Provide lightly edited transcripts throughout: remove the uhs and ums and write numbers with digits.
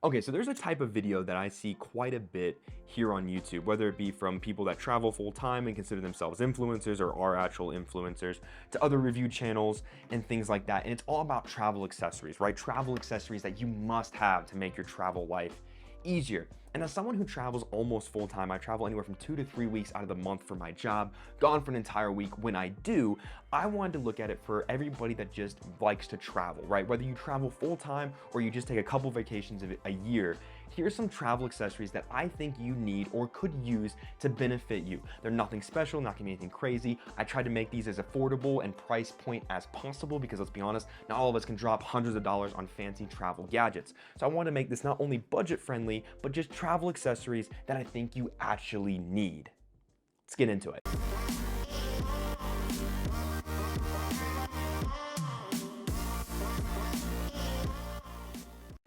Okay, so there's a type of video that I see quite a bit here on YouTube, whether it be from people that travel full time and consider themselves influencers or are actual influencers, to other review channels and things like that. And it's all about travel accessories, right? Travel accessories that you must have to make your travel life easier. And as someone who travels almost full time, I travel anywhere from 2 to 3 weeks out of the month for my job, gone for an entire week when I do. I wanted to look at it for everybody that just likes to travel, right? Whether you travel full time or you just take a couple vacations of a year, here's some travel accessories that I think you need or could use to benefit you. They're nothing special, not gonna be anything crazy. I tried to make these as affordable and price point as possible because let's be honest, not all of us can drop hundreds of dollars on fancy travel gadgets. So I wanted to make this not only budget friendly, but just travel accessories that I think you actually need. Let's get into it.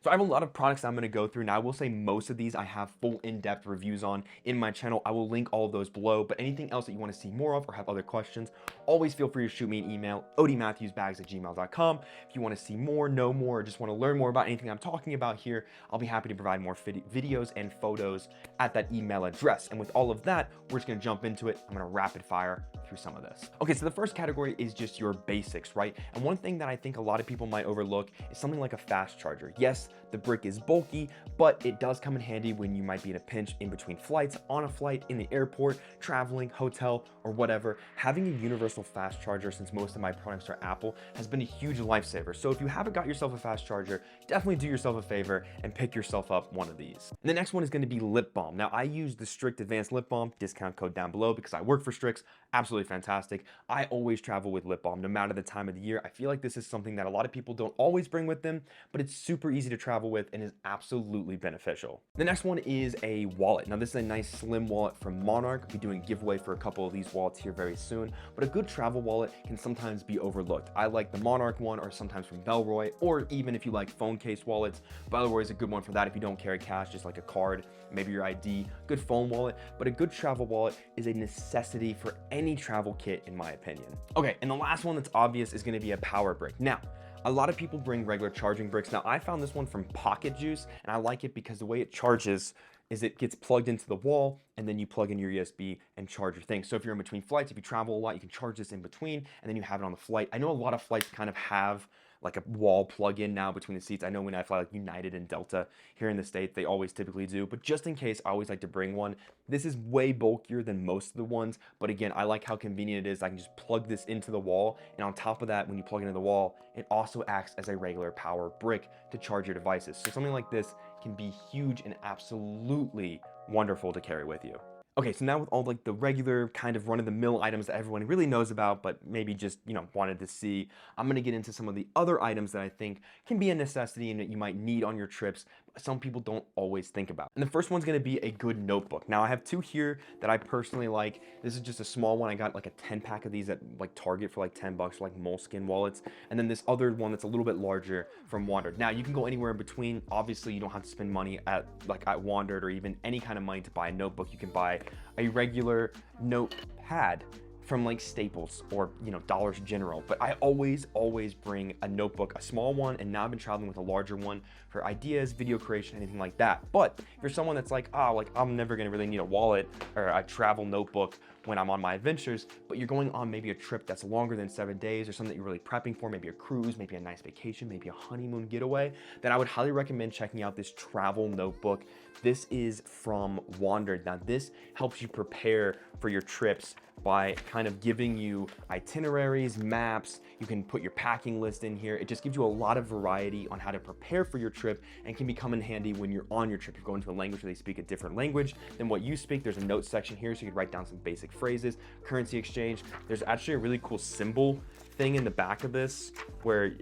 So I have a lot of products I'm going to go through. Now I will say most of these I have full in-depth reviews on in my channel. I will link all of those below, but anything else that you want to see more of or have other questions, always feel free to shoot me an email, odiematthewsbags@gmail.com. If you want to see more, know more, or just want to learn more about anything I'm talking about here, I'll be happy to provide more videos and photos at that email address. And with all of that, we're just going to jump into it. I'm going to rapid fire through some of this. Okay, so the first category is just your basics, right? And one thing that I think a lot of people might overlook is something like a fast charger. Yes, the brick is bulky, but it does come in handy when you might be in a pinch in between flights, on a flight, in the airport, traveling, hotel, or whatever. Having a universal fast charger, since most of my products are Apple, has been a huge lifesaver. So if you haven't got yourself a fast charger, definitely do yourself a favor and pick yourself up one of these. And the next one is going to be lip balm. Now I use the Strict Advanced Lip Balm, discount code down below because I work for Strix. Absolutely fantastic. I always travel with lip balm no matter the time of the year. I feel like this is something that a lot of people don't always bring with them, but it's super easy to travel with and is absolutely beneficial. The next one is a wallet. Now this is a nice slim wallet from Monarch. I'll be doing a giveaway for a couple of these wallets here very soon, but a good travel wallet can sometimes be overlooked. I like the Monarch one, or sometimes from Bellroy, or even if you like phone case wallets, Bellroy is a good one for that if you don't carry cash, just like a card, maybe your ID, good phone wallet. But a good travel wallet is a necessity for any travel kit in my opinion. Okay, and the last one that's obvious is going to be a power brick. Now, a lot of people bring regular charging bricks. Now, I found this one from Pocket Juice, and I like it because the way it charges is it gets plugged into the wall, and then you plug in your USB and charge your thing. So if you're in between flights, if you travel a lot, you can charge this in between, and then you have it on the flight. I know a lot of flights kind of have like a wall plug-in now between the seats. I know when I fly like United and Delta here in the States, they always typically do, but just in case, I always like to bring one. This is way bulkier than most of the ones, but again, I like how convenient it is. I can just plug this into the wall, and on top of that, when you plug it into the wall, it also acts as a regular power brick to charge your devices. So something like this can be huge and absolutely wonderful to carry with you. Okay, so now with all like the regular kind of run-of-the-mill items that everyone really knows about, but maybe just, wanted to see, I'm gonna get into some of the other items that I think can be a necessity and that you might need on your trips, but some people don't always think about. And the first one's gonna be a good notebook. Now I have two here that I personally like. This is just a small one. I got like a 10-pack of these at like Target for like 10 bucks for like moleskin wallets. And then this other one that's a little bit larger from Wandrd. Now you can go anywhere in between. Obviously you don't have to spend money at Wandrd or even any kind of money to buy a notebook. You can buy a regular notepad from like Staples or Dollar General, but I always bring a notebook, a small one, and now I've been traveling with a larger one for ideas, video creation, anything like that. But if you're someone that's like, I'm never gonna really need a wallet or a travel notebook when I'm on my adventures, but you're going on maybe a trip that's longer than 7 days or something that you're really prepping for, maybe a cruise, maybe a nice vacation, maybe a honeymoon getaway, then I would highly recommend checking out this travel notebook. This is from Wandrd. Now this helps you prepare for your trips by kind of giving you itineraries, maps. You can put your packing list in here. It just gives you a lot of variety on how to prepare for your trip and can become in handy when you're on your trip. You're going to a language where they speak a different language than what you speak. There's a notes section here so you can write down some basic phrases, currency exchange. There's actually a really cool symbol thing in the back of this where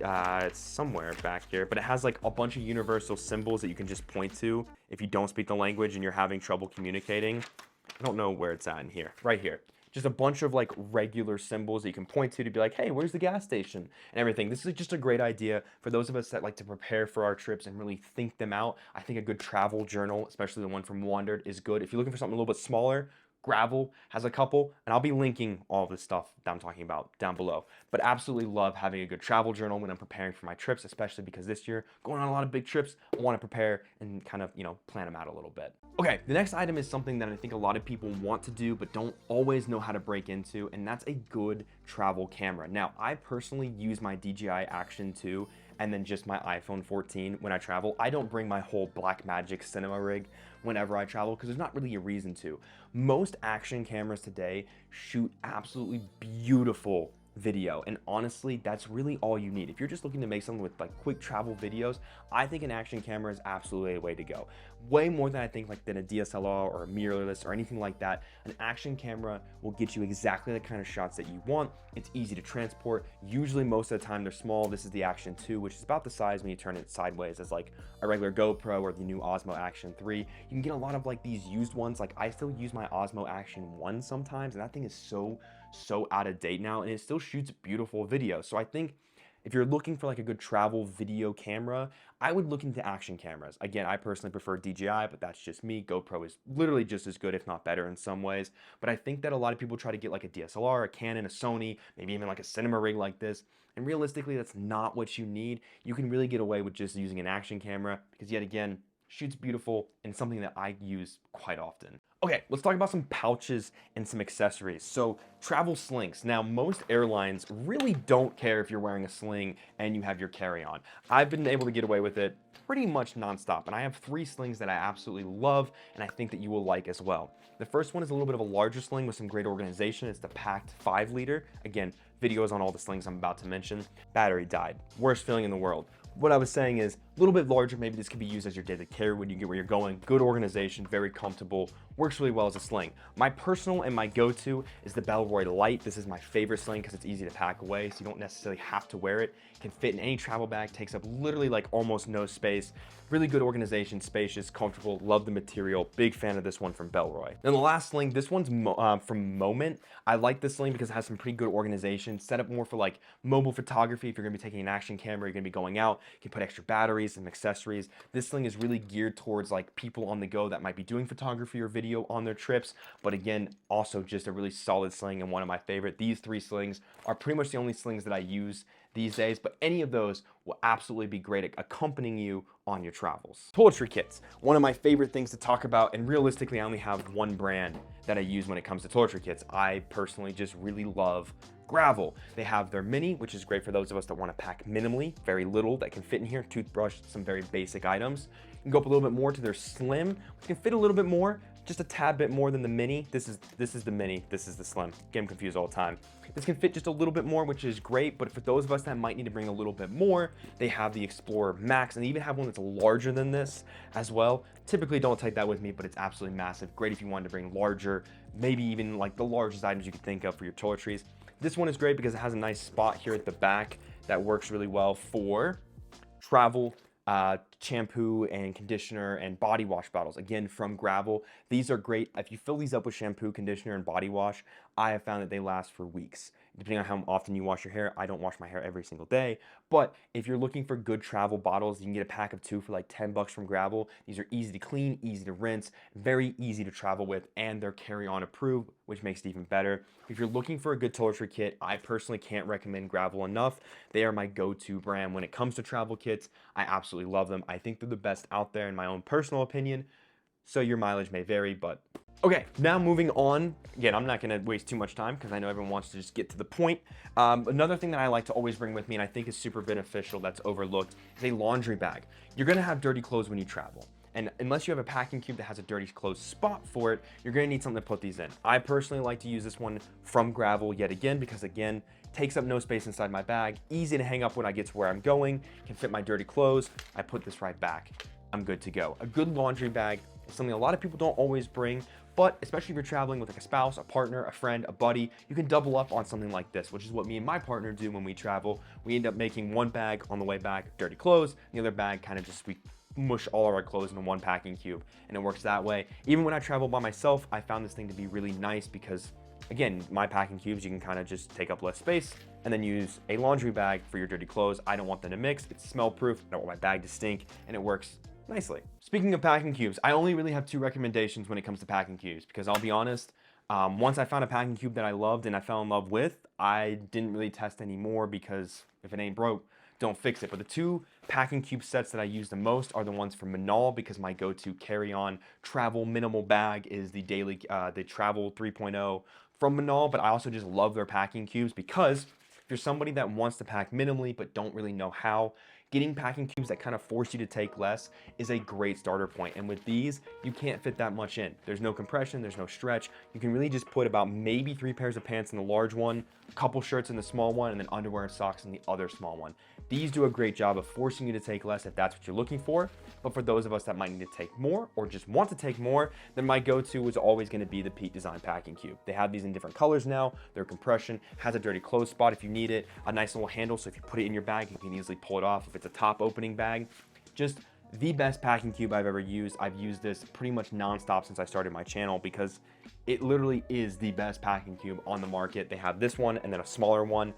it's somewhere back here, but it has like a bunch of universal symbols that you can just point to if you don't speak the language and you're having trouble communicating. I don't know where it's at in here, right here. Just a bunch of like regular symbols that you can point to be like, hey, where's the gas station and everything. This is just a great idea for those of us that like to prepare for our trips and really think them out. I think a good travel journal, especially the one from Wandrd, is good. If you're looking for something a little bit smaller, Gravel has a couple, and I'll be linking all this stuff that I'm talking about down below. But absolutely love having a good travel journal when I'm preparing for my trips, especially because this year, going on a lot of big trips, I want to prepare and kind of, plan them out a little bit. Okay, the next item is something that I think a lot of people want to do, but don't always know how to break into, and that's a good travel camera. Now, I personally use my DJI Action 2 and then just my iPhone 14 when I travel. I don't bring my whole Blackmagic cinema rig whenever I travel because there's not really a reason to. Most action cameras today shoot absolutely beautiful video, and honestly, that's really all you need. If you're just looking to make something with like quick travel videos, I think an action camera is absolutely a way to go. Way more than I think than a DSLR or a mirrorless or anything like that. An action camera will get you exactly the kind of shots that you want. It's easy to transport. Usually most of the time they're small. This is the Action 2, which is about the size when you turn it sideways as like a regular GoPro or the new Osmo Action 3. You can get a lot of like these used ones. Like I still use my Osmo Action 1 sometimes, and that thing is so out of date now, and it still shoots beautiful video. So I think if you're looking for like a good travel video camera, I would look into action cameras. Again, I personally prefer DJI, but that's just me. GoPro is literally just as good, if not better in some ways. But I think that a lot of people try to get like a DSLR, a Canon, a Sony, maybe even like a cinema rig like this. And realistically, that's not what you need. You can really get away with just using an action camera because, yet again, shoots beautiful and something that I use quite often. Okay, let's talk about some pouches and some accessories. So travel slings. Now, most airlines really don't care if you're wearing a sling and you have your carry-on. I've been able to get away with it pretty much nonstop, and I have 3 slings that I absolutely love and I think that you will like as well. The first one is a little bit of a larger sling with some great organization. It's the Pakt 5-liter. Again, videos on all the slings I'm about to mention. Battery died. Worst feeling in the world. What I was saying is a little bit larger. Maybe this could be used as your daily carry when you get where you're going. Good organization, very comfortable, works really well as a sling. My personal and my go-to is the Bellroy Light. This is my favorite sling because it's easy to pack away, so you don't necessarily have to wear it. It can fit in any travel bag, takes up literally like almost no space. Really good organization, spacious, comfortable, love the material. Big fan of this one from Bellroy. Then the last sling, this one's from Moment. I like this sling because it has some pretty good organization, set up more for like mobile photography. If you're gonna be taking an action camera, you're gonna be going out, you can put extra batteries and accessories. This sling is really geared towards like people on the go that might be doing photography or video on their trips. But again, also just a really solid sling and one of my favorite. These 3 slings are pretty much the only slings that I use these days, but any of those will absolutely be great at accompanying you on your travels. Toiletry kits, one of my favorite things to talk about, and realistically I only have one brand that I use when it comes to toiletry kits. I personally just really love Gravel. They have their mini, which is great for those of us that want to pack minimally, very little that can fit in here, toothbrush, some very basic items. You can go up a little bit more to their slim, which can fit a little bit more, just a tad bit more than the mini. This is the mini, this is the slim. Get them confused all the time. This can fit just a little bit more, which is great, but for those of us that might need to bring a little bit more, they have the Explorer Max, and they even have one that's larger than this as well. Typically don't take that with me, but it's absolutely massive. Great if you wanted to bring larger, maybe even like the largest items you could think of for your toiletries. This one is great because it has a nice spot here at the back that works really well for travel, shampoo and conditioner and body wash bottles, again from Gravel. These are great. If you fill these up with shampoo, conditioner, and body wash, I have found that they last for weeks. Depending on how often you wash your hair, I don't wash my hair every single day, but if you're looking for good travel bottles, you can get a pack of 2 for like 10 bucks from Gravel. These are easy to clean, easy to rinse, very easy to travel with, and they're carry-on approved, which makes it even better. If you're looking for a good toiletry kit, I personally can't recommend Gravel enough. They are my go-to brand when it comes to travel kits. I absolutely love them. I think they're the best out there in my own personal opinion, so your mileage may vary, but okay, now moving on. Again, I'm not gonna waste too much time because I know everyone wants to just get to the point. Another thing that I like to always bring with me and I think is super beneficial that's overlooked is a laundry bag. You're gonna have dirty clothes when you travel. And unless you have a packing cube that has a dirty clothes spot for it, you're gonna need something to put these in. I personally like to use this one from Gravel yet again because again, takes up no space inside my bag, easy to hang up when I get to where I'm going, can fit my dirty clothes. I put this right back. I'm good to go. A good laundry bag is something a lot of people don't always bring, but especially if you're traveling with like a spouse, a partner, a friend, a buddy, you can double up on something like this, which is what me and my partner do when we travel. We end up making one bag on the way back, dirty clothes, the other bag kind of just we mush all of our clothes into one packing cube, and it works that way. Even when I travel by myself, I found this thing to be really nice because again, my packing cubes, you can kind of just take up less space and then use a laundry bag for your dirty clothes. I don't want them to mix. It's smell proof. I don't want my bag to stink, and it works nicely. Speaking of packing cubes, I only really have 2 recommendations when it comes to packing cubes because I'll be honest, Once I found a packing cube that I loved and I fell in love with, I didn't really test anymore because if it ain't broke, don't fix it. But the two packing cube sets that I use the most are the ones from Monarc, because my go-to carry-on travel minimal bag is the Travel 3.0 from Monarc. But I also just love their packing cubes because if you're somebody that wants to pack minimally but don't really know how, getting packing cubes that kind of force you to take less is a great starter point. And with these, you can't fit that much in. There's no compression, there's no stretch. You can really just put about maybe 3 pairs of pants in the large one, a couple shirts in the small one, and then underwear and socks in the other small one. These do a great job of forcing you to take less if that's what you're looking for. But for those of us that might need to take more or just want to take more, then my go-to is always going to be the Pete Design Packing Cube. They have these in different colors now. Their compression has a dirty close spot if you need it, a nice little handle so if you put it in your bag, you can easily pull it off if it's a top opening bag. Just the best packing cube I've ever used. I've used this pretty much non-stop since I started my channel because it literally is the best packing cube on the market. They have this one and then a smaller one.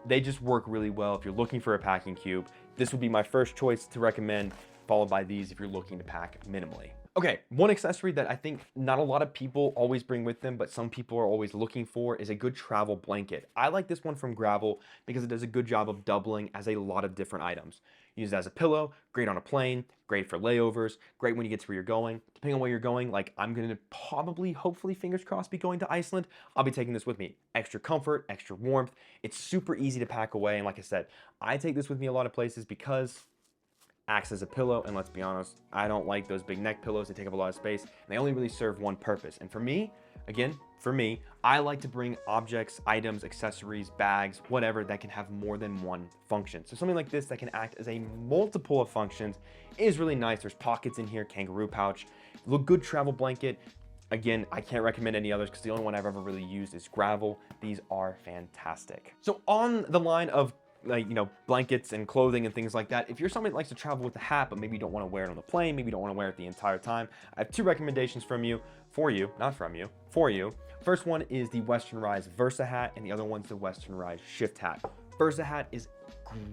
They just work really well. If you're looking for a packing cube, this would be my first choice to recommend, followed by these if you're looking to pack minimally. Okay, one accessory that I think not a lot of people always bring with them, but some people are always looking for, is a good travel blanket. I like this one from Gravel because it does a good job of doubling as a lot of different items. Use it as a pillow, great on a plane, great for layovers, great when you get to where you're going. Depending on where you're going, like I'm gonna probably, hopefully, fingers crossed, be going to Iceland. I'll be taking this with me. Extra comfort, extra warmth. It's super easy to pack away. And like I said, I take this with me a lot of places because acts as a pillow, and let's be honest, I don't like those big neck pillows. They take up a lot of space and they only really serve one purpose. And for me, again, I like to bring objects, items, accessories, bags, whatever that can have more than one function. So something like this that can act as a multiple of functions is really nice. There's pockets in here, kangaroo pouch, look good travel blanket. Again, I can't recommend any others because the only one I've ever really used is Gravel. These are fantastic. So on the line of blankets and clothing and things like that, if you're somebody that likes to travel with a hat, but maybe you don't want to wear it on the plane, maybe you don't want to wear it the entire time, I have two recommendations for you. First one is the Western Rise Versa hat, and the other one's the Western Rise Shift hat. Versa hat is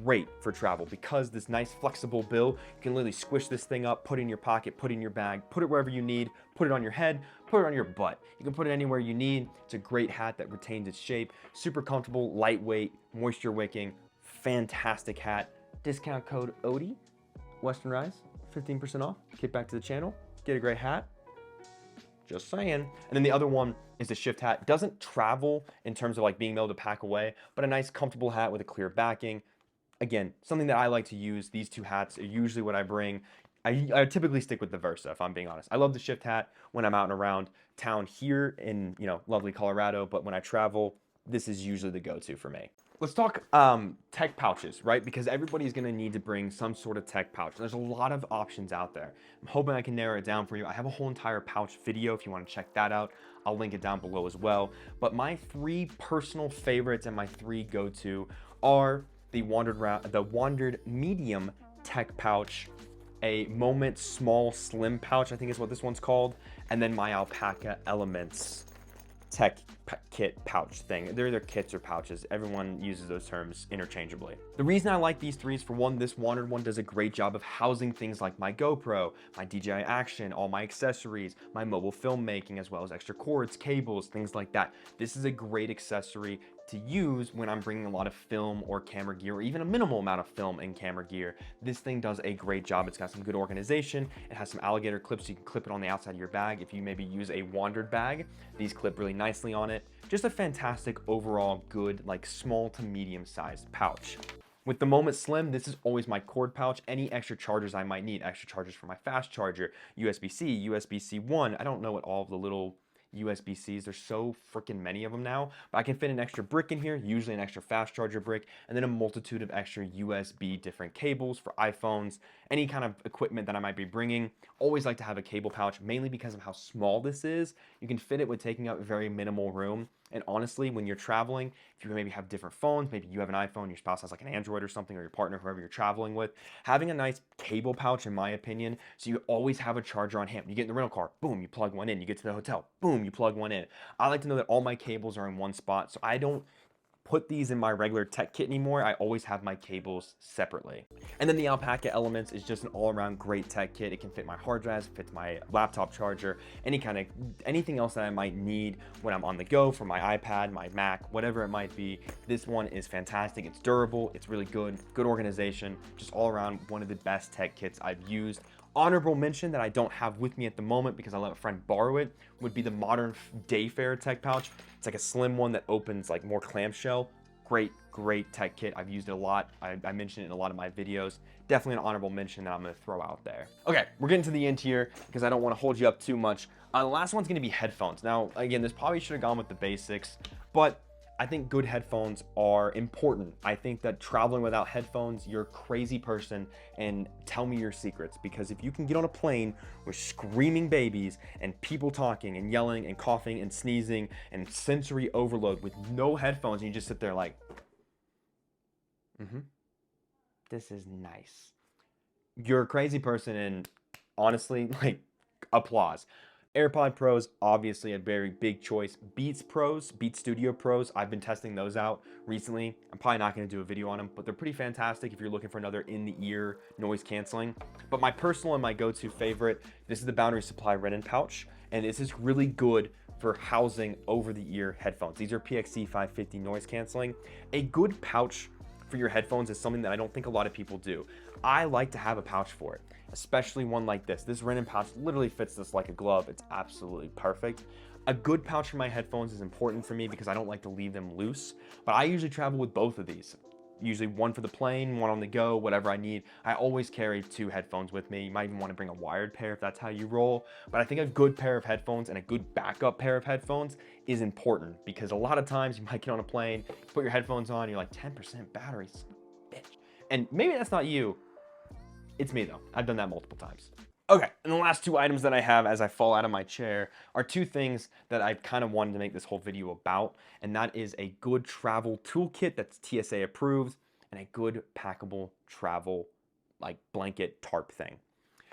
great for travel because this nice flexible bill, you can literally squish this thing up, put it in your pocket, put it in your bag, put it wherever you need, put it on your head, put it on your butt. You can put it anywhere you need. It's a great hat that retains its shape, super comfortable, lightweight, moisture wicking, fantastic hat. Discount code ODIE, Western Rise, 15% off. Kick back to the channel, get a great hat. Just saying. And then the other one is the Shift hat. Doesn't travel in terms of like being able to pack away, but a nice comfortable hat with a clear backing. Again, something that I like to use. These two hats are usually what I bring. I typically stick with the Versa, if I'm being honest. I love the Shift hat when I'm out and around town here in lovely Colorado, but when I travel, this is usually the go-to for me. Let's talk tech pouches, right? Because everybody's gonna need to bring some sort of tech pouch. There's a lot of options out there. I'm hoping I can narrow it down for you. I have a whole entire pouch video if you wanna check that out. I'll link it down below as well. But my 3 personal favorites and my 3 go-to are the Wandrd Medium Tech Pouch, a Moment Small Slim Pouch, I think is what this one's called, and then my Alpaca Elements Tech Kit pouch thing. They're either kits or pouches. Everyone uses those terms interchangeably. The reason I like these 3 is, for one, this Wandrd one does a great job of housing things like my GoPro, my DJI Action, all my accessories, my mobile filmmaking, as well as extra cords, cables, things like that. This is a great accessory to use when I'm bringing a lot of film or camera gear, or even a minimal amount of film and camera gear. This thing does a great job. It's got some good organization. It has some alligator clips so you can clip it on the outside of your bag. If you maybe use a Wandrd bag, these clip really nicely on it. Just a fantastic overall good, like small to medium sized pouch. With the Moment Slim, this is always my cord pouch. Any extra chargers I might need, extra chargers for my fast charger, USB-C, USB-C 1. I don't know what all of the little USB-Cs, there's so freaking many of them now, but I can fit an extra brick in here, usually an extra fast charger brick, and then a multitude of extra USB different cables for iPhones, any kind of equipment that I might be bringing. Always like to have a cable pouch, mainly because of how small this is. You can fit it with taking up very minimal room. And honestly, when you're traveling, if you maybe have different phones, maybe you have an iPhone, your spouse has like an Android or something, or your partner, whoever you're traveling with, having a nice cable pouch, in my opinion, so you always have a charger on hand. You get in the rental car, boom, you plug one in. You get to the hotel, boom, you plug one in. I like to know that all my cables are in one spot, so I don't put these in my regular tech kit anymore. I always have my cables separately. And then the Alpaca Elements is just an all-around great tech kit. It can fit my hard drives, fits my laptop charger, anything else that I might need when I'm on the go for my iPad, my Mac, whatever it might be. This one is fantastic. It's durable, it's really good organization, just all around one of the best tech kits I've used. Honorable mention that I don't have with me at the moment because I let a friend borrow it would be the Modern Wayfarer tech pouch. It's like a slim one that opens like more clamshell. Great tech kit. I've used it a lot. I mentioned it in a lot of my videos. Definitely an honorable mention that I'm going to throw out there. Okay, we're getting to the end here because I don't want to hold you up too much. The last one's going to be headphones. Now, again, this probably should have gone with the basics, but I think good headphones are important. I think that traveling without headphones, you're a crazy person, and tell me your secrets, because if you can get on a plane with screaming babies and people talking and yelling and coughing and sneezing and sensory overload with no headphones, and you just sit there like, this is nice. You're a crazy person, and honestly, like, applause. AirPod Pros, obviously a very big choice. Beats Studio Pros, I've been testing those out recently. I'm probably not going to do a video on them, but they're pretty fantastic if you're looking for another in-the-ear noise canceling. But my personal and my go-to favorite, this is the Boundary Supply Renin pouch, and this is really good for housing over-the-ear headphones. These are PXC 550 noise canceling. A good pouch for your headphones is something that I don't think a lot of people do. I like to have a pouch for it, especially one like this. This Renin pouch literally fits this like a glove. It's absolutely perfect. A good pouch for my headphones is important for me because I don't like to leave them loose, but I usually travel with both of these. Usually one for the plane, one on the go, whatever I need. I always carry 2 headphones with me. You might even want to bring a wired pair if that's how you roll. But I think a good pair of headphones and a good backup pair of headphones is important, because a lot of times you might get on a plane, put your headphones on, you're like 10% battery, bitch. And maybe that's not you. It's me though. I've done that multiple times. Okay, and the last 2 items that I have as I fall out of my chair are 2 things that I've kind of wanted to make this whole video about, and that is a good travel toolkit that's TSA approved and a good packable travel like blanket tarp thing.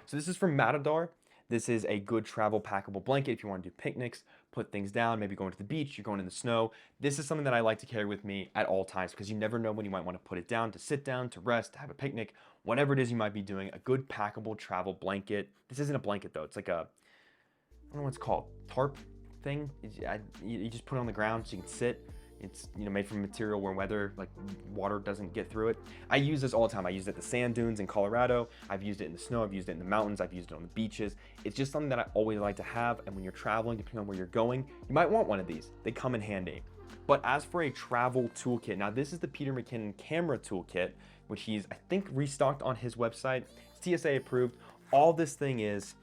So this is from Matador. This is a good travel packable blanket if you want to do picnics, put things down, maybe going to the beach, you're going in the snow. This is something that I like to carry with me at all times because you never know when you might want to put it down, to sit down, to rest, to have a picnic, whatever it is you might be doing. A good packable travel blanket. This isn't a blanket though. It's like a, I don't know what it's called, tarp thing. You just put it on the ground so you can sit. It's, you know, made from material where water doesn't get through it. I use this all the time. I use it at the sand dunes in Colorado. I've used it in the snow. I've used it in the mountains. I've used it on the beaches. It's just something that I always like to have. And when you're traveling, depending on where you're going, you might want one of these. They come in handy. But as for a travel toolkit, now this is the Peter McKinnon camera toolkit, which he's, I think, restocked on his website. It's TSA approved. All this thing is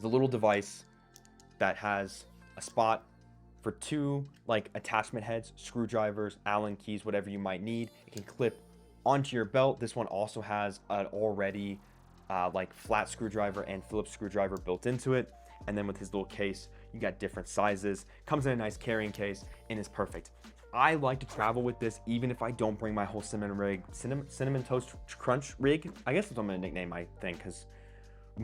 a little device that has a spot for 2 like attachment heads, screwdrivers, Allen keys, whatever you might need. It can clip onto your belt. This one also has an already like flat screwdriver and Phillips screwdriver built into it. And then with his little case, you got different sizes. Comes in a nice carrying case and is perfect. I like to travel with this even if I don't bring my whole cinnamon toast crunch rig. I guess that's what I'm gonna nickname my thing, because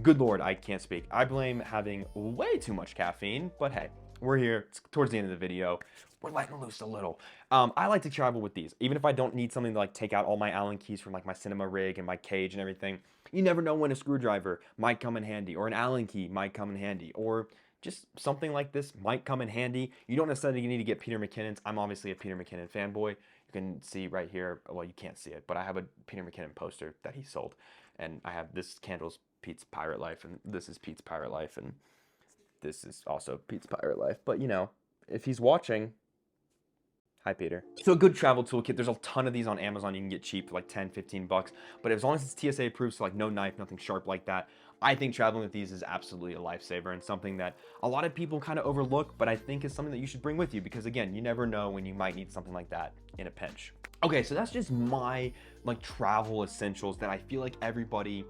good Lord, I can't speak. I blame having way too much caffeine, but hey, we're here. It's towards the end of the video. We're letting loose a little. I like to travel with these, even if I don't need something to like take out all my Allen keys from like my cinema rig and my cage and everything. You never know when a screwdriver might come in handy, or an Allen key might come in handy, or just something like this might come in handy. You don't necessarily need to get Peter McKinnon's. I'm obviously a Peter McKinnon fanboy. You can see right here, well, you can't see it, but I have a Peter McKinnon poster that he sold. And I have this candle's Pete's Pirate Life, and this is Pete's Pirate Life, and this is also Pete's Pirate Life. But, you know, if he's watching, hi, Peter. So a good travel toolkit, there's a ton of these on Amazon. You can get cheap for like 10, 15 bucks. But as long as it's TSA approved, so like no knife, nothing sharp like that, I think traveling with these is absolutely a lifesaver, and something that a lot of people kind of overlook, but I think is something that you should bring with you, because again, you never know when you might need something like that in a pinch. Okay, so that's just my like travel essentials that I feel like everybody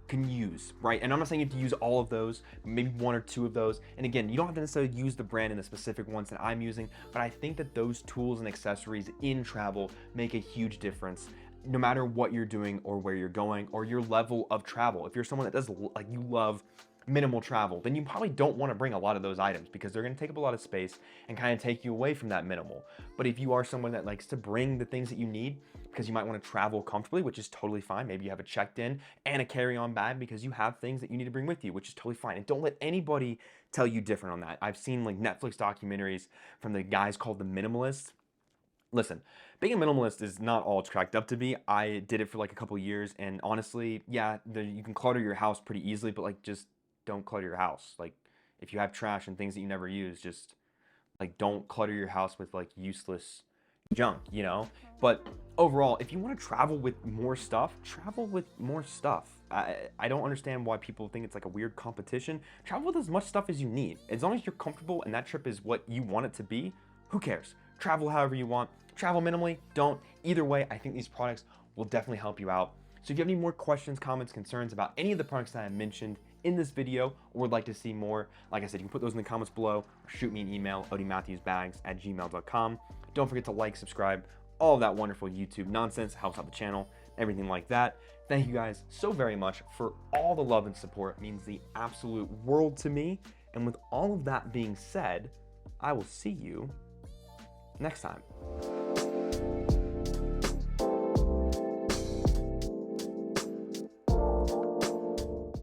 can use, right? And I'm not saying you have to use all of those, maybe 1 or 2 of those. And again, you don't have to necessarily use the brand and the specific ones that I'm using, but I think that those tools and accessories in travel make a huge difference, no matter what you're doing or where you're going or your level of travel. If you're someone that does, like, you love minimal travel, then you probably don't want to bring a lot of those items because they're going to take up a lot of space and kind of take you away from that minimal. But if you are someone that likes to bring the things that you need because you might want to travel comfortably, which is totally fine. Maybe you have a checked in and a carry-on bag because you have things that you need to bring with you, which is totally fine. And don't let anybody tell you different on that. I've seen like Netflix documentaries from the guys called the minimalists. Listen, being a minimalist is not all it's cracked up to be. I did it for like a couple years, and honestly, yeah, you can clutter your house pretty easily, but like just don't clutter your house. Like if you have trash and things that you never use, just like don't clutter your house with like useless junk, you know? But overall, if you want to travel with more stuff, travel with more stuff. I don't understand why people think it's like a weird competition. Travel with as much stuff as you need. As long as you're comfortable and that trip is what you want it to be, who cares? Travel however you want. Travel minimally, don't. Either way, I think these products will definitely help you out. So if you have any more questions, comments, concerns about any of the products that I mentioned in this video or would like to see more, like I said, you can put those in the comments below or shoot me an email, odiematthewsbags@gmail.com. Don't forget to like, subscribe, all of that wonderful YouTube nonsense, helps out the channel, everything like that. Thank you guys so very much for all the love and support. It means the absolute world to me. And with all of that being said, I will see you next time.